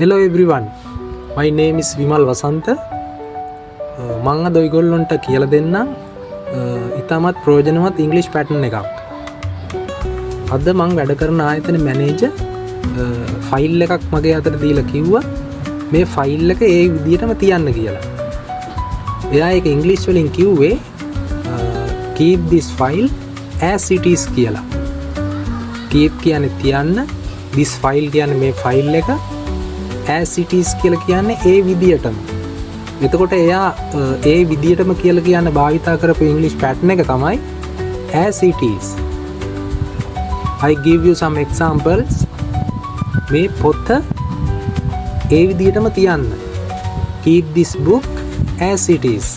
Hello everyone, my name is Vimal Wasantha. මං අද ඔයගොල්ලන්ට කියලා දෙන්නම් ඉතාමත් ප්‍රයෝජනවත් ඉංග්‍රීසි පැටර්න් එකක්. අද මං වැඩ කරන ආයතන මැනේජර් ෆයිල් එකක් මගේ අතට දීලා කිව්වා මේ ෆයිල් එක ඒ විදිහටම තියන්න කියලා. එයා ඒක ඉංග්‍රීසි වලින් කිව්වේ keep this file as it is කියලා. keep කියන්නේ තියන්න, this file කියන්නේ මේ ෆයිල් එක, as it is කියලා කියන්නේ ඒ විදිහටම. එතකොට එයා ඒ විදිහටම කියලා කියන්න භාවිතා කරපු ඉංග්‍රීසි පැටර්න් එක තමයි as it is. I give you some examples. මේ පොත ඒ විදිහටම තියන්න. Keep this book as it is.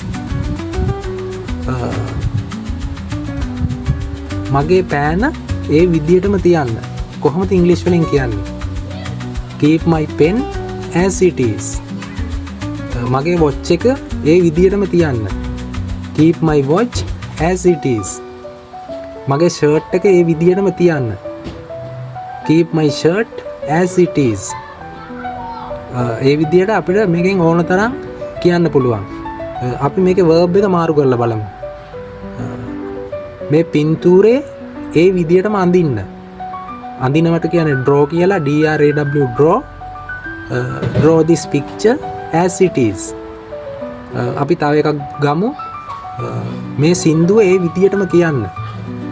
මගේ පෑන ඒ විදිහටම තියන්න. කොහොමද ඉංග්‍රීසි වලින් කියන්නේ? Keep my pen as it is. මගේ watch එක ඒ විදිහටම තියන්න. Keep my watch as it is. මගේ shirt එක ඒ විදිහටම තියන්න. Keep my shirt as it is. ඒ විදිහට අපිට මේකෙන් ඕන තරම් කියන්න පුළුවන්. අපි මේකේ verb එක මාරු කරලා බලමු. මේ පින්තූරේ ඒ විදිහටම අඳින්න. අඳිනවට කියන්නේ draw කියලා, DRAW draw. Draw this picture as it is. අපි තව එකක් ගමු. මේ සින්දුව ඒ විදිහටම කියන්න.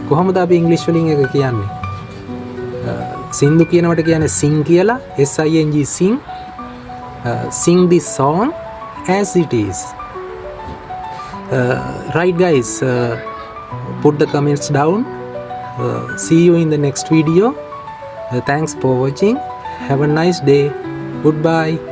කොහොමද අපි ඉංග්‍රීසි වලින් එක කියන්නේ? සින්දු කියනවට කියන්නේ sing කියලා, SING sing. Sing this song as it is. Right guys, put the comments down. See you in the next video. Thanks for watching. Have a nice day. Goodbye.